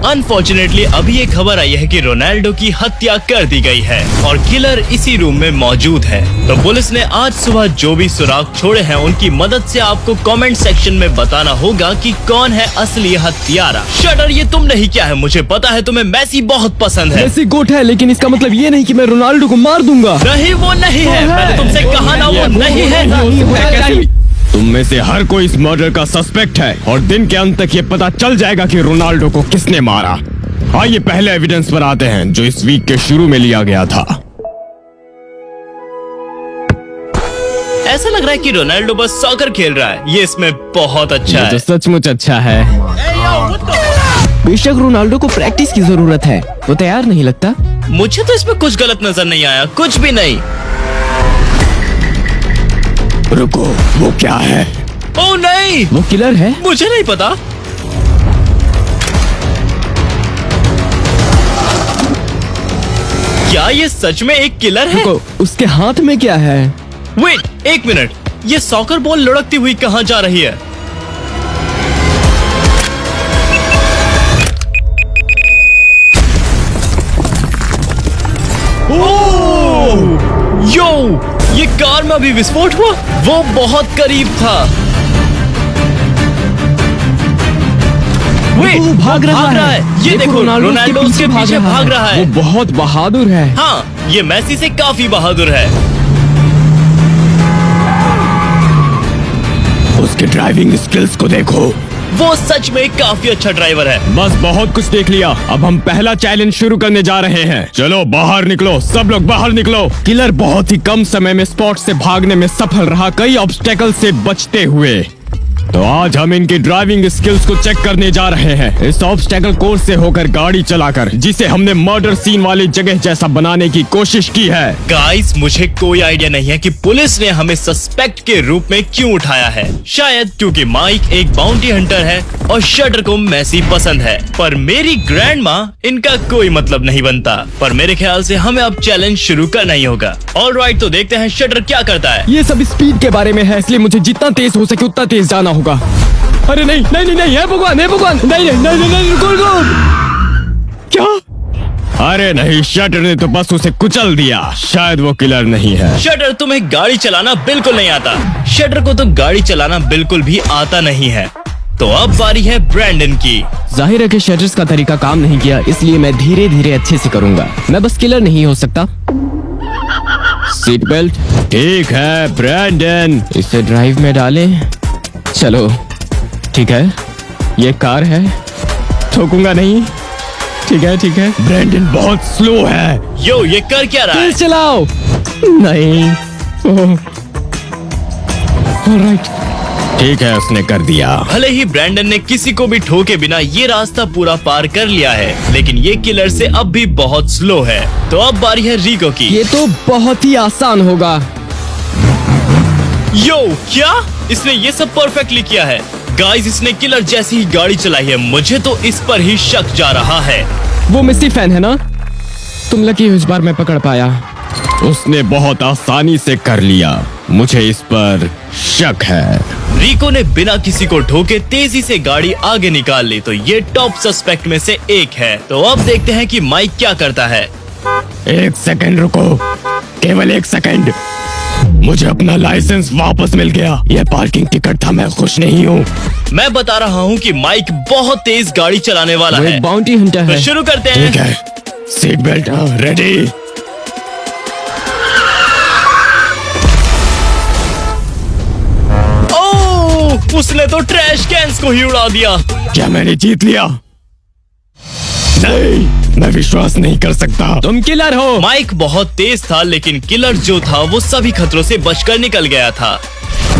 Unfortunately अभी एक खबर आई है कि रोनाल्डो की हत्या कर दी गई है और किलर इसी रूम में मौजूद है। तो पुलिस ने आज सुबह जो भी सुराग छोड़े हैं उनकी मदद से आपको कमेंट सेक्शन में बताना होगा कि कौन है असली हत्यारा। शटर, ये तुम नहीं क्या है, मुझे पता है तुम्हें मेसी बहुत पसंद है। मेसी गोट है, लेकिन इसका मतलब ये नहीं कि मैं रोनाल्डो को मार दूंगा। नहीं, वो नहीं है, मैंने तुमसे कहा ना वो नहीं है। तुम में से हर कोई इस मर्डर का सस्पेक्ट है और दिन के अंत तक ये पता चल जाएगा कि रोनाल्डो को किसने मारा। आइए पहले एविडेंस पर आते हैं जो इस वीक के शुरू में लिया गया था। ऐसा लग रहा है कि रोनाल्डो बस सॉकर खेल रहा है। ये इसमें बहुत अच्छा है। तो सचमुच अच्छा है। बेशक रोनाल्डो को प्रैक्टिस की जरूरत है, वो तैयार नहीं लगता। मुझे तो इसमें कुछ गलत नजर नहीं आया, कुछ भी नहीं। रुको, वो क्या है? ओह नहीं, वो किलर है। मुझे नहीं पता। क्या ये सच में एक किलर है? रुको, उसके हाथ में क्या है? वेट, एक मिनट, ये सॉकर बॉल लुढ़कती हुई कहाँ जा रही है? यो, ये कार में अभी विस्फोट हुआ, वो बहुत करीब था। वो भाग रहा है। ये देखो, रोनाल्डो उसके पीछे भाग रहा है। वो बहुत बहादुर है। हाँ, ये मेसी से काफी बहादुर है। उसके ड्राइविंग स्किल्स को देखो, वो सच में काफी अच्छा ड्राइवर है। बस बहुत कुछ देख लिया, अब हम पहला चैलेंज शुरू करने जा रहे हैं। चलो बाहर निकलो, सब लोग बाहर निकलो। किलर बहुत ही कम समय में स्पॉट से भागने में सफल रहा, कई ऑब्स्टेकल से बचते हुए। तो आज हम इनकी ड्राइविंग स्किल्स को चेक करने जा रहे हैं, इस ऑब्स्टेकल कोर्स से होकर गाड़ी चलाकर, जिसे हमने मर्डर सीन वाली जगह जैसा बनाने की कोशिश की है। गाइस, मुझे कोई आइडिया नहीं है कि पुलिस ने हमें सस्पेक्ट के रूप में क्यों उठाया है। शायद क्योंकि माइक एक बाउंटी हंटर है और शटर को मेसी पसंद है, पर मेरी ग्रैंड माँ, इनका कोई मतलब नहीं बनता। पर मेरे ख्याल से हमें अब चैलेंज शुरू करना ही होगा। ऑलराइट, तो देखते हैं शटर क्या करता है। ये सब स्पीड के बारे में है, इसलिए मुझे जितना तेज हो सके उतना तेज जाना होगा। अरे नहीं नहीं नहीं नहीं, है भगवान, है भगवान, नहीं नहीं नहीं नहीं, रुको रुको। क्या? अरे नहीं, शटर ने तो बस उसे कुचल दिया। शायद वो किलर नहीं है। शटर, तुम्हें गाड़ी चलाना बिल्कुल नहीं आता। शटर को तो गाड़ी चलाना बिल्कुल भी आता नहीं है। तो अब बारी है ब्रैंडन की। जाहिर है कि शटर्स का तरीका काम नहीं किया, इसलिए मैं धीरे धीरे अच्छे से करूंगा। मैं बस किलर नहीं हो सकता। सीट बेल्ट ठीक है ब्रैंडन, इसे ड्राइव में डालें। चलो ठीक है, ये कार है, ठोकूंगा नहीं। ठीक है ठीक है। ब्रैंडन बहुत स्लो है। यो, ये कर क्या रहा है? तेज चलाओ। नहीं, ऑलराइट, ठीक है, उसने कर दिया। भले ही ब्रैंडन ने किसी को भी ठोके बिना ये रास्ता पूरा पार कर लिया है, लेकिन ये किलर से अब भी बहुत स्लो है। तो अब बारी है रिको की। ये तो बहुत ही आसान होगा। यो, क्या इसने ये सब परफेक्टली किया है? गाइस, इसने किलर जैसी ही गाड़ी चलाई है, मुझे तो इस पर ही शक जा रहा है। वो मेसी फैन है ना? तुम लकी हो, इस बार मैं पकड़ पाया। उसने बहुत आसानी से कर लिया, मुझे इस पर शक है। रिको ने बिना किसी को ठोके तेजी से गाड़ी आगे निकाल ली, तो ये टॉप सस्पेक्ट में से एक है। तो अब देखते हैं कि माइक क्या करता है। एक सेकंड रुको, केवल एक सेकंड। मुझे अपना लाइसेंस वापस मिल गया। यह पार्किंग टिकट था, मैं खुश नहीं हूँ। मैं बता रहा हूँ कि माइक बहुत तेज गाड़ी चलाने वाला है। बाउंटी हंटर है। तो शुरू करते हैं। ठीक है, सीट बेल्ट रेडी। ओह, उसने तो ट्रैश कैंस को ही उड़ा दिया। क्या मैंने जीत लिया? नहीं, मैं विश्वास नहीं कर सकता। तुम किलर हो। माइक बहुत तेज था, लेकिन किलर जो था वो सभी खतरों से बचकर निकल गया था।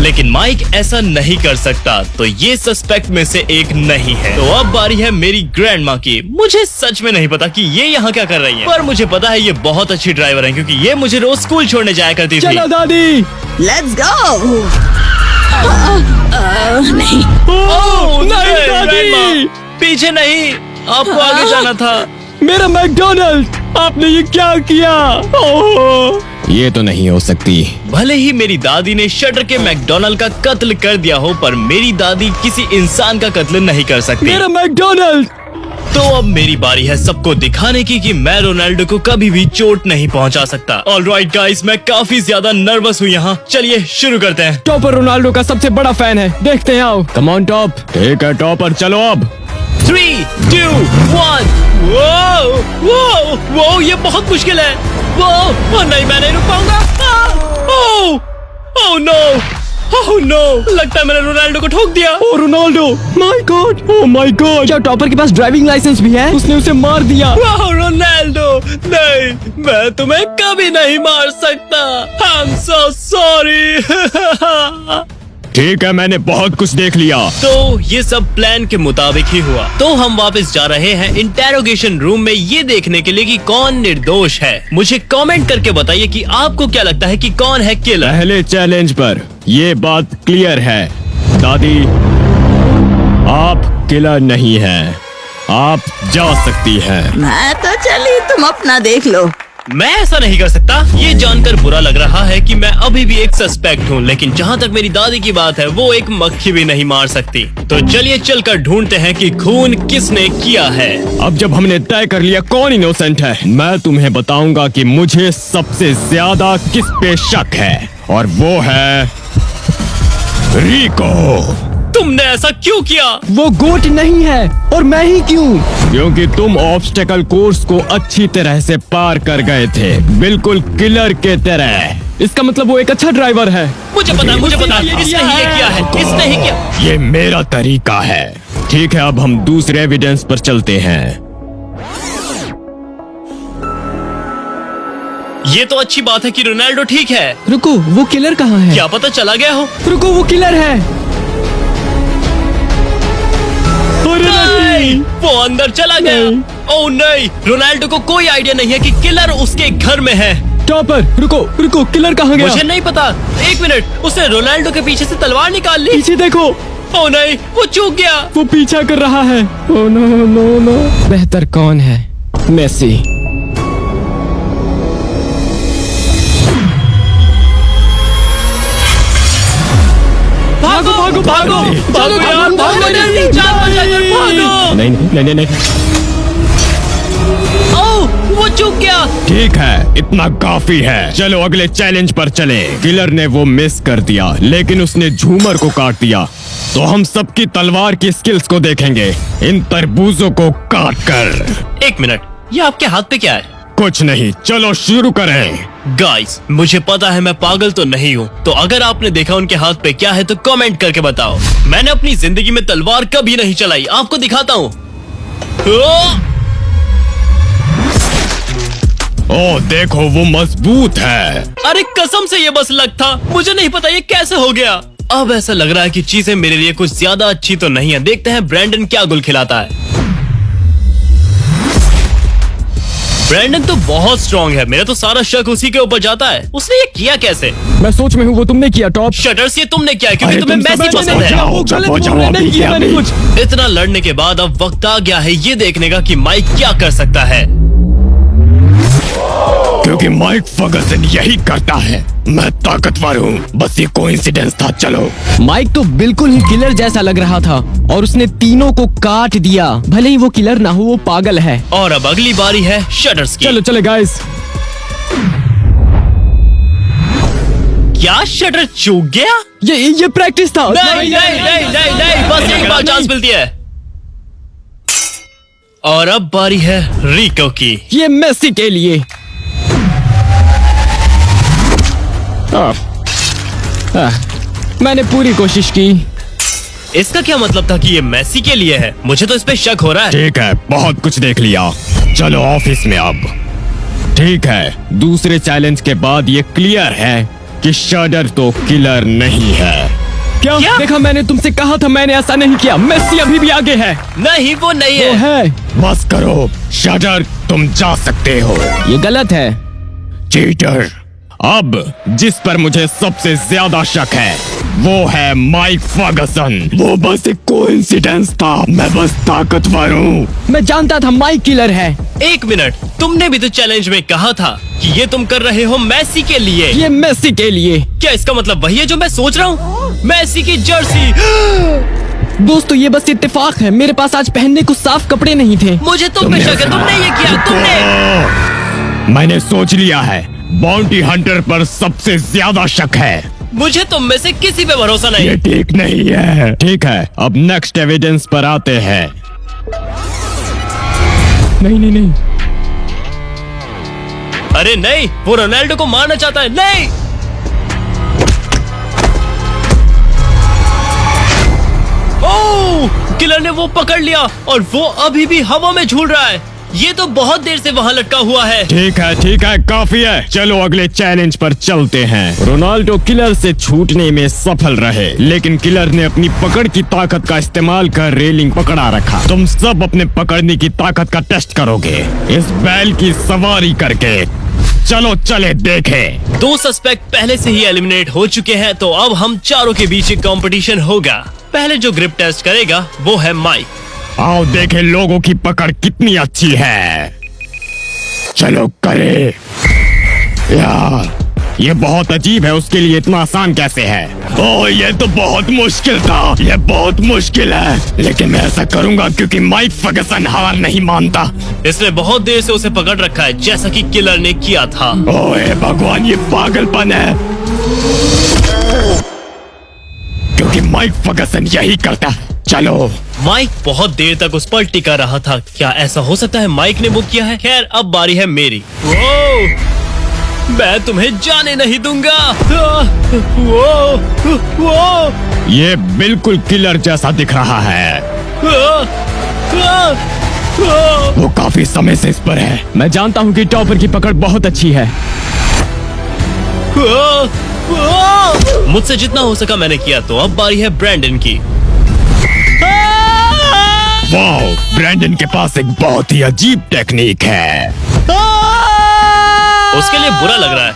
लेकिन माइक ऐसा नहीं कर सकता, तो ये सस्पेक्ट में से एक नहीं है। तो अब बारी है मेरी ग्रैंड माँ की। मुझे सच में नहीं पता कि ये यहाँ क्या कर रही है, पर मुझे पता है ये बहुत अच्छी ड्राइवर है, क्योंकि ये मुझे रोज स्कूल छोड़ने जाया करती थी। चलो दादी, लेट्स गो। नहीं, ओह नहीं दादी, पीछे नहीं, आपको आगे जाना था। मेरा मैकडोनल्ड, आपने ये क्या किया? ओह, ये तो नहीं हो सकती। भले ही मेरी दादी ने शटर के मैकडोनाल्ड का कत्ल कर दिया हो, पर मेरी दादी किसी इंसान का कत्ल नहीं कर सकती। मेरा मैकडोनाल्ड। तो अब मेरी बारी है सबको दिखाने की कि मैं रोनाल्डो को कभी भी चोट नहीं पहुंचा सकता। ऑलराइट गाइस, मैं काफी ज्यादा नर्वस हूँ यहाँ। चलिए शुरू करते हैं। टॉपर रोनाल्डो का सबसे बड़ा फैन है, देखते हैं आओ। Come on top. ठीक है टॉपर, चलो अब। 3, 2, 1। वो वो वो ये बहुत मुश्किल है। वो नहीं, मैं नहीं रुक पाऊंगा। ओह नो, ओह नो, लगता है मैंने रोनाल्डो को ठोक दिया। Oh Ronaldo, my god, oh my god. क्या टॉपर के पास ड्राइविंग लाइसेंस भी है? उसने उसे मार दिया। वाह रोनाल्डो, नहीं, मैं तुम्हें कभी नहीं मार सकता। I am so sorry. ठीक है, मैंने बहुत कुछ देख लिया। तो ये सब प्लान के मुताबिक ही हुआ। तो हम वापस जा रहे हैं इंटेरोगेशन रूम में ये देखने के लिए कि कौन निर्दोष है। मुझे कमेंट करके बताइए कि आपको क्या लगता है कि कौन है किलर। पहले चैलेंज पर ये बात क्लियर है, दादी आप किलर नहीं हैं, आप जा सकती हैं। मैं तो चली, तुम अपना देख लो। मैं ऐसा नहीं कर सकता। ये जानकर बुरा लग रहा है कि मैं अभी भी एक सस्पेक्ट हूँ, लेकिन जहाँ तक मेरी दादी की बात है, वो एक मक्खी भी नहीं मार सकती। तो चलिए चलकर ढूंढते हैं कि खून किसने किया है। अब जब हमने तय कर लिया कौन इनोसेंट है, मैं तुम्हें बताऊंगा कि मुझे सबसे ज्यादा किस पे शक है, और वो है रिको। तुमने ऐसा क्यों किया? वो गोट नहीं है, और मैं ही क्यों? क्योंकि तुम ऑब्स्टेकल कोर्स को अच्छी तरह से पार कर गए थे, बिल्कुल किलर के तरह। इसका मतलब वो एक अच्छा ड्राइवर है। मुझे पता है, मुझे पता है। इसने ही ये किया है, इसने ही किया। ये मेरा तरीका है। ठीक है, अब हम दूसरे एविडेंस पर चलते हैं। ये तो अच्छी बात है कि रोनाल्डो ठीक है। रुको, वो किलर कहाँ है? क्या पता चला गया हो। रुको, वो किलर है। नहीं, वो अंदर चला गया। ओह नहीं, रोनाल्डो को कोई आइडिया नहीं है कि किलर उसके घर में है। टॉपर, रुको रुको, किलर कहाँ गया? मुझे नहीं पता। एक मिनट, उसने रोनाल्डो के पीछे से तलवार निकाल ली। पीछे देखो। ओह नहीं, वो चूक गया। वो पीछा कर रहा है। Oh no no no. बेहतर कौन है? मेसी। भागो भागो भागो भागो यार, भागो जल्दी, जान बचाकर भागो। नहीं नहीं नहीं। ओह, वो चूक गया। ठीक है, इतना काफी है। चलो अगले चैलेंज पर चले। किलर ने वो मिस कर दिया, लेकिन उसने झूमर को काट दिया। तो हम सबकी तलवार की स्किल्स को देखेंगे, इन तरबूजों को काट कर। एक मिनट, ये आपके हाथ पे क्या है? कुछ नहीं, चलो शुरू करें। गाइस, मुझे पता है मैं पागल तो नहीं हूँ, तो अगर आपने देखा उनके हाथ पे क्या है तो कमेंट करके बताओ। मैंने अपनी जिंदगी में तलवार कभी नहीं चलाई, आपको दिखाता हूँ। ओ देखो, वो मजबूत है। अरे कसम से ये बस लक था, मुझे नहीं पता ये कैसे हो गया। अब ऐसा लग रहा है कि चीजें मेरे लिए कुछ ज्यादा अच्छी तो नहीं है। देखते हैं ब्रैंडन क्या गुल खिलाता है। ब्रैंडन तो बहुत स्ट्रॉन्ग है, मेरा तो सारा शक उसी के ऊपर जाता है। उसने ये किया कैसे? मैं सोच में हूँ, वो तुमने किया टॉप। शटर्स, ये तुमने क्या है? क्योंकि अरे तुम्हें तुम मैसी समझ पसंद नहीं है। जाओ। इतना लड़ने के बाद अब वक्त आ गया है ये देखने का कि माइक क्या कर सकता है। क्योंकि माइक फर्गसन यही करता है। मैं ताकतवर हूँ, बस ये कोइंसिडेंस था। चलो। माइक तो बिल्कुल ही किलर जैसा लग रहा था, और उसने तीनों को काट दिया। भले ही वो किलर ना हो, वो पागल है। और अब अगली बारी है शटर्स की। चलो चले गाइस। क्या शटर चूक गया? ये प्रैक्टिस था। नहीं नहीं नहीं नहीं नहीं, बस एक बार चांस मिलती है। और अब बारी है रिको की। ये मेसी के लिए। मैंने पूरी कोशिश की। इसका क्या मतलब था कि ये मेसी के लिए है? मुझे तो इस पे शक हो रहा है। ठीक है, बहुत कुछ देख लिया, चलो ऑफिस में अब। ठीक है, दूसरे चैलेंज के बाद ये क्लियर है कि शटर तो किलर नहीं है। क्या? देखा, मैंने तुमसे कहा था, मैंने ऐसा नहीं किया। मेसी अभी भी आगे है। नहीं, वो नहीं वो है। बस करो शटर, तुम जा सकते हो। ये गलत है, चीटर। अब जिस पर मुझे सबसे ज्यादा शक है वो है माइक फर्गसन। वो बस एक कोइंसिडेंस था, मैं बस ताकतवर हूँ। मैं जानता था माइक किलर है। एक मिनट, तुमने भी तो चैलेंज में कहा था कि ये तुम कर रहे हो मेसी के लिए। ये मेसी के लिए। क्या इसका मतलब वही है जो मैं सोच रहा हूँ? मेसी की जर्सी। दोस्तों ये बस इत्तेफाक है, मेरे पास आज पहनने को साफ कपड़े नहीं थे। मुझे तुम पे शक है, तुमने ये किया, तुमने। मैंने सोच लिया है, बाउंटी हंटर पर सबसे ज्यादा शक है। मुझे तुम में से किसी पे भरोसा नहीं। ये ठीक नहीं है। ठीक है, अब नेक्स्ट एविडेंस पर आते हैं। नहीं नहीं नहीं, अरे नहीं, वो रोनाल्डो को मारना चाहता है। नहीं, ओह, किलर ने वो पकड़ लिया और वो अभी भी हवा में झूल रहा है। ये तो बहुत देर से वहाँ लटका हुआ है। ठीक है, काफी है। चलो अगले चैलेंज पर चलते हैं। रोनाल्डो किलर से छूटने में सफल रहे, लेकिन किलर ने अपनी पकड़ की ताकत का इस्तेमाल कर रेलिंग पकड़ा रखा। तुम सब अपने पकड़ने की ताकत का टेस्ट करोगे इस बैल की सवारी करके। चलो चले देखें। 2 सस्पेक्ट पहले से ही एलिमिनेट हो चुके हैं, तो अब हम चारों के बीच एक कंपटीशन होगा। पहले जो ग्रिप टेस्ट करेगा वो है माइक। आओ देखें लोगों की पकड़ कितनी अच्छी है। चलो करे। यार ये बहुत अजीब है, उसके लिए इतना आसान कैसे है? ओह ये तो बहुत मुश्किल था, ये बहुत मुश्किल है, लेकिन मैं ऐसा करूंगा क्योंकि माइक फर्गसन हार नहीं मानता। इसने बहुत देर से उसे पकड़ रखा है, जैसा कि किलर ने किया था। ओए भगवान, ये पागलपन है, क्योंकि माइक फर्गसन यही करता है। चलो। माइक बहुत देर तक उस पर टिका रहा था। क्या ऐसा हो सकता है माइक ने वो किया है? खैर अब बारी है मेरी। मैं तुम्हें जाने नहीं दूंगा। ये बिल्कुल किलर जैसा दिख रहा है। वो काफी समय से इस पर है। मैं जानता हूँ कि टॉपर की पकड़ बहुत अच्छी है। मुझसे जितना हो सका मैंने किया, तो अब बारी है ब्रैंडन की। वाओ, ब्रैंडन के पास एक बहुत ही अजीब टेक्निक है। उसके लिए बुरा लग रहा है।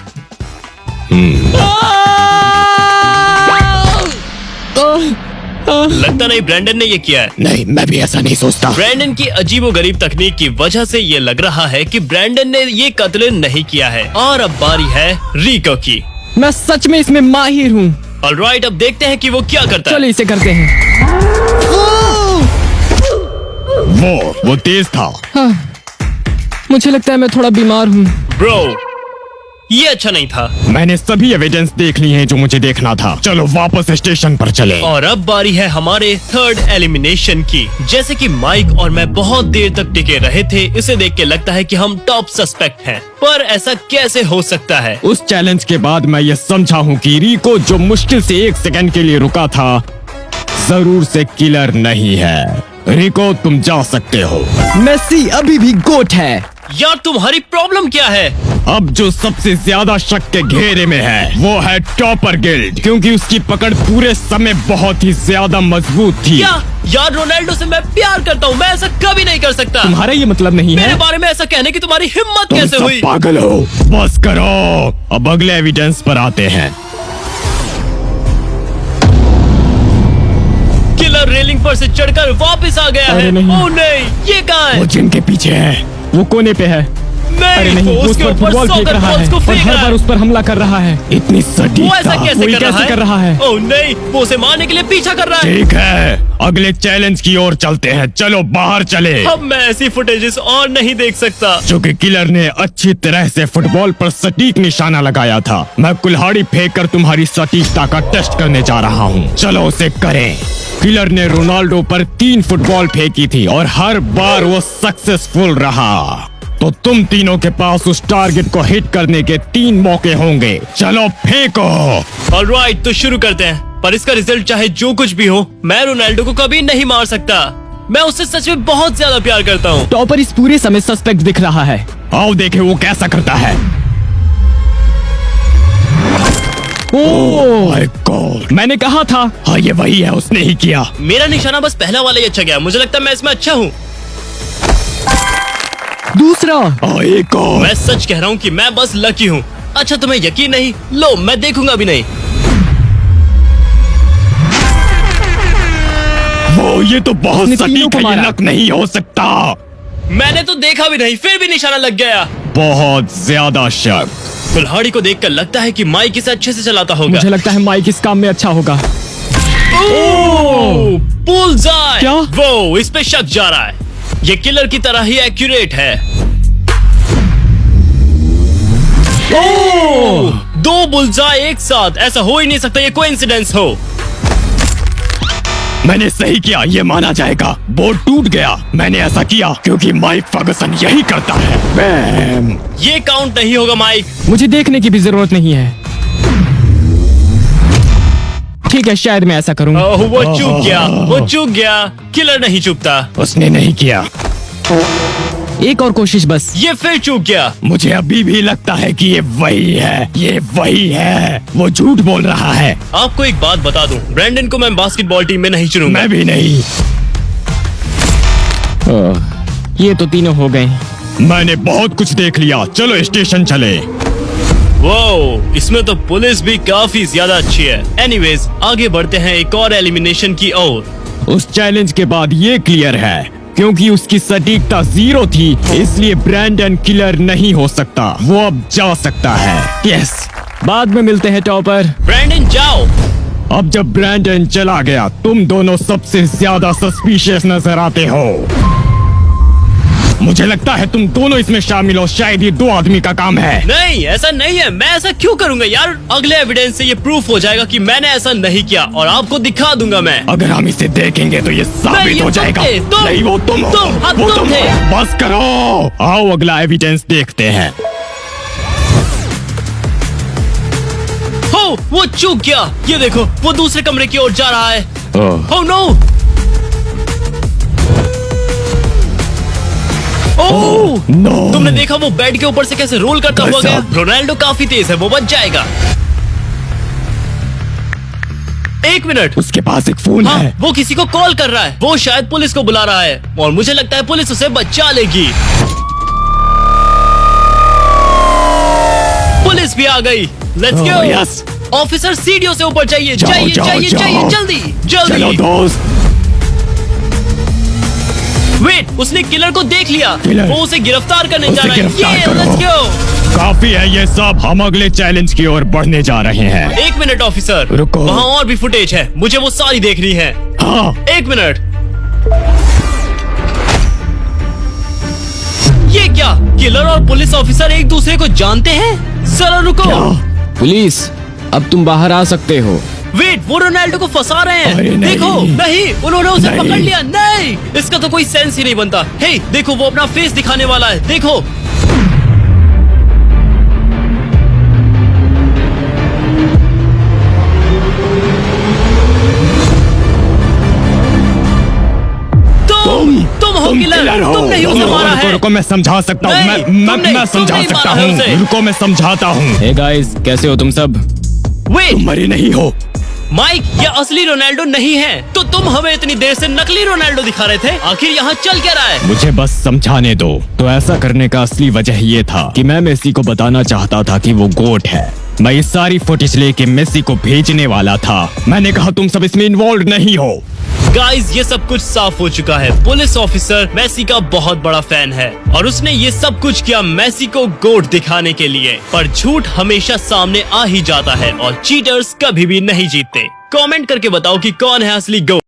लगता नहीं ब्रैंडन ने ये किया है। नहीं, मैं भी ऐसा नहीं सोचता। ब्रैंडन की अजीबोगरीब तकनीक की वजह से ये लग रहा है कि ब्रैंडन ने ये कत्ल नहीं किया है। और अब बारी है रिको की। मैं सच में इसमें माहिर हूँ। ऑलराइट, अब देखते हैं कि वो क्या करता है। चलो इसे करते हैं। वो तेज था। हाँ, मुझे लगता है मैं थोड़ा बीमार हूँ। ब्रो, ये अच्छा नहीं था। मैंने सभी एविडेंस देख ली हैं जो मुझे देखना था। चलो वापस स्टेशन पर चले। और अब बारी है हमारे थर्ड एलिमिनेशन की। जैसे कि माइक और मैं बहुत देर तक टिके रहे थे, इसे देख के लगता है कि हम टॉप सस्पेक्ट हैं। पर ऐसा कैसे हो सकता है? उस चैलेंज के बाद मैं ये समझा हूँ कि रिको जो मुश्किल से 1 सेकंड के लिए रुका था, जरूर से किलर नहीं है। रिको तुम जा सकते हो। मेसी अभी भी गोट है। यार तुम्हारी प्रॉब्लम क्या है? अब जो सबसे ज्यादा शक के घेरे में है वो है टॉपर गिल्ड, क्योंकि उसकी पकड़ पूरे समय बहुत ही ज्यादा मजबूत थी। क्या? यार रोनाल्डो से मैं प्यार करता हूँ, मैं ऐसा कभी नहीं कर सकता। तुम्हारा ये मतलब नहीं है? मेरे बारे में ऐसा कहने की तुम्हारी हिम्मत तुम कैसे सब हुई? पागल हो, बस करो। अब अगले एविडेंस पर आते हैं। किलर रेलिंग पर से चढ़कर वापस आ गया है। नहीं। ओह नहीं, ये कहाँ है? वो जिनके पीछे है, वो कोने पे है। अरे नहीं, वो उस उसके पर ऊपर फुटबॉल फेंक सॉकर रहा है बॉल्स को और फेंक हर रहा बार है। उस पर हमला कर रहा है। इतनी वो सटीकता, ऐसा कैसे वो कर रहा है? है? ओह नहीं, वो उसे मारने के लिए पीछा कर रहा है। ठीक है, अगले चैलेंज की ओर चलते हैं। चलो बाहर चले। अब मैं ऐसी फुटेजेस और नहीं देख सकता। चूँकि किलर ने अच्छी तरह से फुटबॉल पर सटीक निशाना लगाया था, मैं कुल्हाड़ी फेंक कर तुम्हारी सटीकता का टेस्ट करने जा रहा हूँ। चलो उसे करें। किलर ने रोनाल्डो पर 3 फुटबॉल फेंकी थी और हर बार वो सक्सेसफुल रहा। तो तुम तीनों के पास उस टारगेट को हिट करने के 3 मौके होंगे। चलो फेंको। ऑलराइट, तो शुरू करते हैं। पर इसका रिजल्ट चाहे जो कुछ भी हो, मैं रोनाल्डो को कभी नहीं मार सकता। मैं उससे सच में बहुत ज्यादा प्यार करता हूँ। टॉपर इस पूरे समय सस्पेक्ट दिख रहा है। आओ देखे वो कैसा करता है। ओह माय गॉड, मैंने कहा था। हाँ ये वही है, उसने ही किया। मेरा निशाना बस पहला वाला ही अच्छा गया। मुझे लगता है मैं इसमें अच्छा हूँ। दूसरा। एक और। मैं सच कह रहा हूँ कि मैं बस लकी हूँ। अच्छा तुम्हें यकीन नहीं? लो मैं देखूंगा भी नहीं। ओह ये तो बहुत उसने तीनों सटीक को है, ये मारा। लक नहीं हो सकता। मैंने तो देखा भी नहीं, फिर भी निशाना लग गया। बहुत ज्यादा शक। कुल्हाड़ी को देखकर लगता है कि माइक इसे अच्छे से चलाता होगा। मुझे लगता है माइक इस काम में अच्छा होगा। बुलजाई! क्या? वो इस पे शक जा रहा है। ये किलर की तरह ही एक्यूरेट है। दो बुलजाई एक साथ, ऐसा हो ही नहीं सकता, ये कोइंसिडेंस हो। मैंने सही किया, ये माना जाएगा। बोर्ड टूट गया, मैंने ऐसा किया क्योंकि माइक फर्गसन यही करता है। बैम। ये काउंट नहीं होगा माइक। मुझे देखने की भी जरूरत नहीं है। ठीक है, शायद मैं ऐसा करूँ। वो चूक गया, वो चूक गया। किलर नहीं चूकता। उसने नहीं किया। एक और कोशिश बस। ये फिर चूक गया। मुझे अभी भी लगता है कि ये वही है, ये वही है। वो झूठ बोल रहा है। आपको एक बात बता दूं, ब्रैंडन को मैं बास्केटबॉल टीम में नहीं चुनूंगा। मैं भी नहीं। ये तो तीनों हो गए। मैंने बहुत कुछ देख लिया, चलो स्टेशन चले। वो इसमें तो पुलिस भी काफी ज्यादा अच्छी है। एनीवेज, आगे बढ़ते हैं एक और एलिमिनेशन की ओर। उस चैलेंज के बाद ये क्लियर है, क्योंकि उसकी सटीकता 0 थी, इसलिए ब्रैंडन किलर नहीं हो सकता। वो अब जा सकता है। यस। बाद में मिलते हैं टॉपर। ब्रैंडन जाओ। अब जब ब्रैंडन चला गया, तुम दोनों सबसे ज्यादा सस्पिशियस नजर आते हो। मुझे लगता है तुम दोनों इसमें शामिल हो। शायद ये 2 आदमी का काम है। नहीं, ऐसा नहीं है। मैं ऐसा क्यों करूंगा यार? अगले एविडेंस से ये प्रूफ हो जाएगा कि मैंने ऐसा नहीं किया, और आपको दिखा दूंगा मैं। अगर हम इसे देखेंगे तो ये नहीं, साबित ये हो तुम जाएगा। थे, तुम। नहीं, वो तुम हो। तुम, हाँ, वो तुम थे। हो। बस करो। आओ अगला एविडेंस देखते हैं। हो, वो चूक गया। ये देखो, वो दूसरे कमरे की ओर जा रहा है। ओह। Oh no! ओह! नो। तुमने देखा वो बेड के ऊपर से कैसे रोल करता हुआ गया? रोनाल्डो काफी तेज है, वो बच जाएगा। 1 मिनट। उसके पास एक फोन हाँ, है। वो किसी को कॉल कर रहा है। वो शायद पुलिस को बुला रहा है, और मुझे लगता है पुलिस उसे बचा लेगी। पुलिस भी आ गई। Let's go. यस। ऑफिसर, सीढ़ियों से ऊपर जाइए, जाओ, जाइए, जाओ, जाइए, जाओ। जाइए, जल्दी, चलो जल्दी। दोस्त। वेट, उसने किलर को देख लिया। किलर। वो उसे गिरफ्तार करने उसे जा रहा है। गिरफ्तार ये, करो। Let's go. काफी है ये सब, हम अगले चैलेंज की ओर बढ़ने जा रहे हैं। 1 मिनट ऑफिसर, रुको। वहाँ और भी फुटेज है, मुझे वो सारी देखनी है। हाँ। 1 मिनट। ये क्या? किलर और पुलिस ऑफिसर एक दूसरे को जानते हैं? जरा रुको। पुलिस, अब तुम बाहर आ सकते हो। वेट, वो रोनाल्डो को फंसा रहे हैं। अरे नहीं। देखो, नहीं, उन्होंने उसे नहीं। पकड़ लिया। नहीं, इसका तो कोई सेंस ही नहीं बनता। हे, देखो, वो अपना फेस दिखाने वाला है। देखो। तुम हो किलर। तुमने ही उसे मारा है। रुको, मैं समझा सकता हूँ। नहीं, मैं तुम नहीं, तुम समझा नहीं सकता मारा है उसे। हूँ। रुको, मैं समझाता हूँ। हे गाइस, कैसे हो तुम सब? वेट, तुम मरे नहीं हो। माइक, ये असली रोनाल्डो नहीं है। तो तुम हमें इतनी देर से नकली रोनाल्डो दिखा रहे थे। आखिर यहाँ चल क्या रहा है? मुझे बस समझाने दो। तो ऐसा करने का असली वजह ये था कि मैं मेसी को बताना चाहता था कि वो गोट है। मैं ये सारी फुटेज लेके मेसी को भेजने वाला था। मैंने कहा तुम सब इसमें इन्वॉल्व नहीं हो। गाइस, ये सब कुछ साफ हो चुका है। पुलिस ऑफिसर मेसी का बहुत बड़ा फैन है, और उसने ये सब कुछ किया मेसी को गोट दिखाने के लिए। पर झूठ हमेशा सामने आ ही जाता है, और चीटर्स कभी भी नहीं जीतते। कमेंट करके बताओ कि कौन है असली गोट।